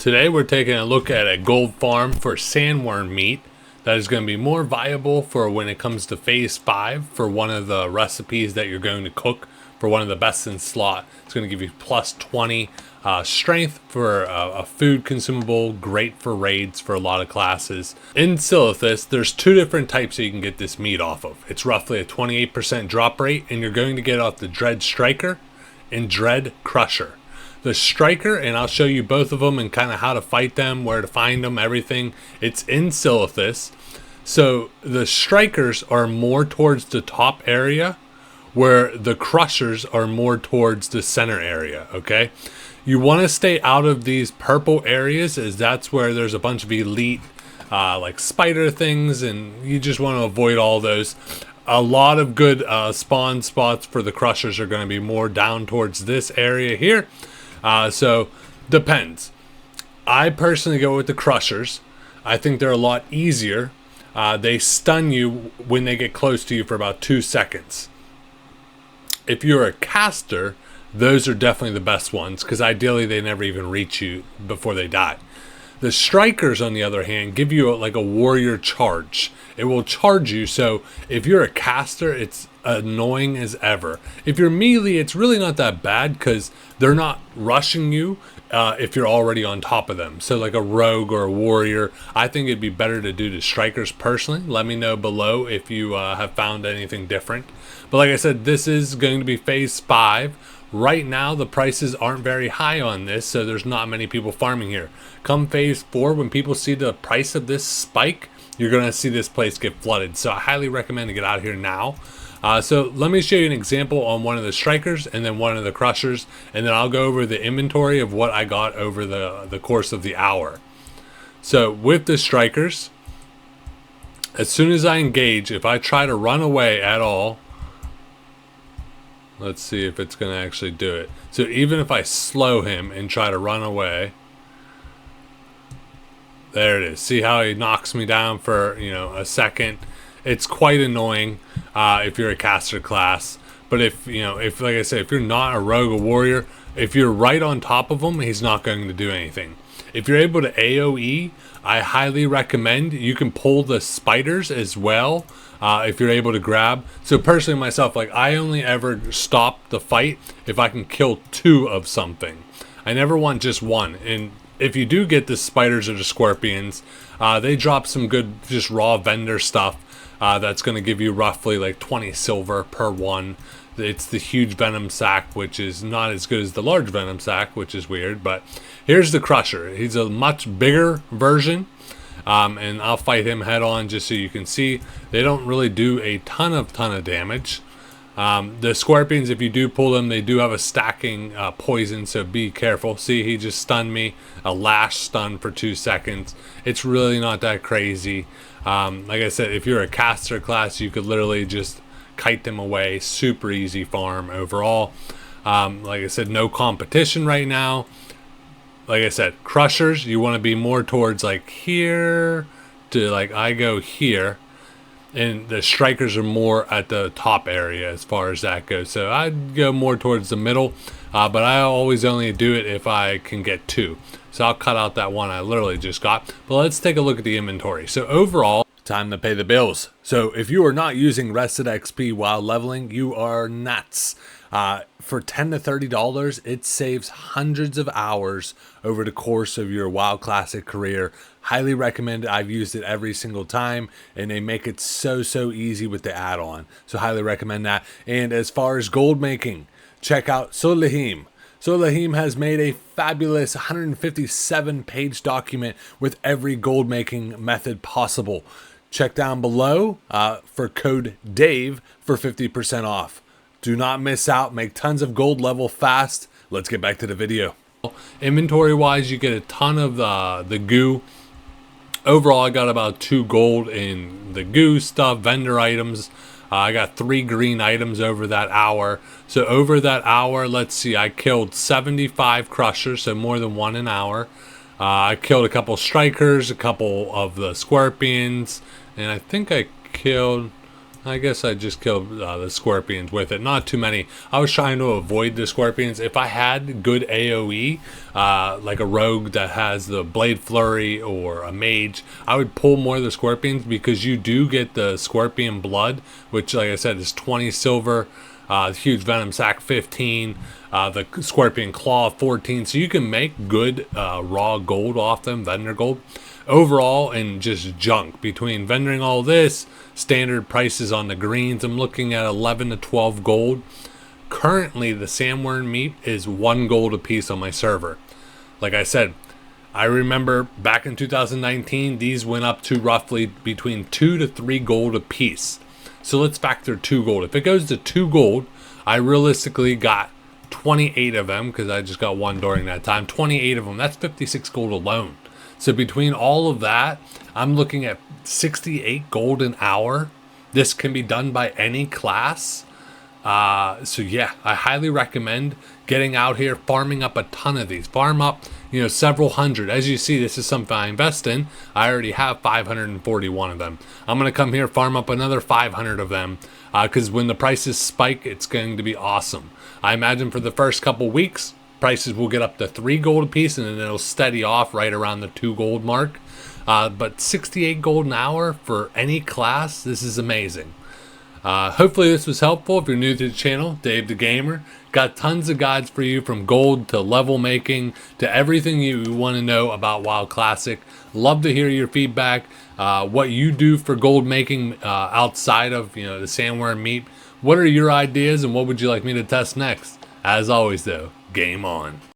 Today we're taking a look at a gold farm for sandworm meat that is going to be more viable for when it comes to phase 5 for one of the recipes that you're going to cook for one of the best in slot. It's going to give you plus 20 strength for a food consumable, great for raids for a lot of classes. In Silithus, there's two different types that you can get this meat off of. It's roughly a 28% drop rate, and you're going to get off the dredge striker and dredge crusher. The striker, and I'll show you both of them and kind of how to fight them, where to find them, everything. It's in Silithus. So the strikers are more towards the top area, where the crushers are more towards the center area, okay? You want to stay out of these purple areas, as that's where there's a bunch of elite like spider things, and you just want to avoid all those. A lot of good spawn spots for the crushers are going to be more down towards this area here. So depends. I personally go with the crushers. I think they're a lot easier. They stun you when they get close to you for about 2 seconds. If you're a caster, those are definitely the best ones, because ideally they never even reach you before they die. The strikers, on the other hand, give you like a warrior charge. It will charge you, so if you're a caster, it's annoying as ever. If you're melee, it's really not that bad, because they're not rushing you if you're already on top of them. So like a rogue or a warrior, I think it'd be better to do the strikers personally. Let me know below if you have found anything different. But like I said, this is going to be phase 5. Right now, the prices aren't very high on this, so there's not many people farming here. Come phase 4, when people see the price of this spike, you're going to see this place get flooded. So I highly recommend to get out of here now. So let me show you an example on one of the strikers and then one of the crushers, and then I'll go over the inventory of what I got over the course of the hour. So with the strikers, as soon as I engage, if I try to run away at all, let's see if it's going to actually do it. So even if I slow him and try to run away, there it is. See how he knocks me down for, a second? It's quite annoying if you're a caster class. But if like I say, if you're not a rogue or warrior, if you're right on top of him, he's not going to do anything. If you're able to AoE, I highly recommend you can pull the spiders as well. If you're able to grab. So personally myself, like I only ever stop the fight if I can kill 2 of something. I never want just one. And if you do get the spiders or the scorpions, they drop some good just raw vendor stuff that's going to give you roughly like 20 silver per one. It's the huge venom sac, which is not as good as the large venom sac, which is weird. But here's the crusher. He's a much bigger version. And I'll fight him head on just so you can see. They don't really do a ton of damage. The scorpions, if you do pull them, they do have a stacking poison, so be careful. See, he just stunned me. A lash stun for 2 seconds. It's really not that crazy. Like I said, if you're a caster class, you could literally just kite them away. Super easy farm overall. Like I said, no competition right now. Like I said, crushers, you want to be more towards like here to like I go here, and the strikers are more at the top area as far as that goes. So I'd go more towards the middle, but I always only do it if I can get 2. So I'll cut out that one I literally just got. But let's take a look at the inventory. So overall, time to pay the bills. So if you are not using rested XP while leveling, you are nuts. For $10 to $30, it saves hundreds of hours over the course of your WoW Classic career. Highly recommend it. I've used it every single time, and they make it so easy with the add-on. So highly recommend that. And as far as gold making, check out Solihim. Solihim has made a fabulous 157-page document with every gold making method possible. Check down below for code DAVE for 50% off. Do not miss out. Make tons of gold level fast. Let's get back to the video. Inventory wise, you get a ton of the goo. Overall, I got about 2 gold in the goo stuff, vendor items. I got 3 green items over that hour. So over that hour, let's see, I killed 75 crushers, so more than 1 an hour. I killed a couple strikers, a couple of the scorpions, and I think I killed I guess I just killed the scorpions with it. Not too many. I was trying to avoid the scorpions. If I had good AoE, like a rogue that has the blade flurry or a mage, I would pull more of the scorpions, because you do get the scorpion blood, which, like I said, is 20 silver. Huge venom sac 15, the scorpion claw 14, so you can make good raw gold off them, vendor gold. Overall, and just junk between vendoring all this, standard prices on the greens, I'm looking at 11 to 12 gold. Currently, the sandworm meat is 1 gold a piece on my server. Like I said, I remember back in 2019, these went up to roughly between 2 to 3 gold a piece. So let's factor 2 gold. If it goes to 2 gold, I realistically got 28 of them, because I just got 1 during that time. 28 of them, that's 56 gold alone. So between all of that, I'm looking at 68 gold an hour. This can be done by any class. So yeah, I highly recommend getting out here, farming up a ton of these. Farm up, several hundred. As you see, this is something I invest in. I already have 541 of them. I'm going to come here, farm up another 500 of them, because when the prices spike, it's going to be awesome. I imagine for the first couple weeks, prices will get up to 3 gold a piece, and then it'll steady off right around the 2 gold mark. But 68 gold an hour for any class, this is amazing. Hopefully this was helpful. If you're new to the channel, Dave the Gamer, got tons of guides for you, from gold to level making to everything you want to know about WoW Classic. Love to hear your feedback, what you do for gold making outside of the sandworm meat. What are your ideas, and what would you like me to test next? As always though, game on.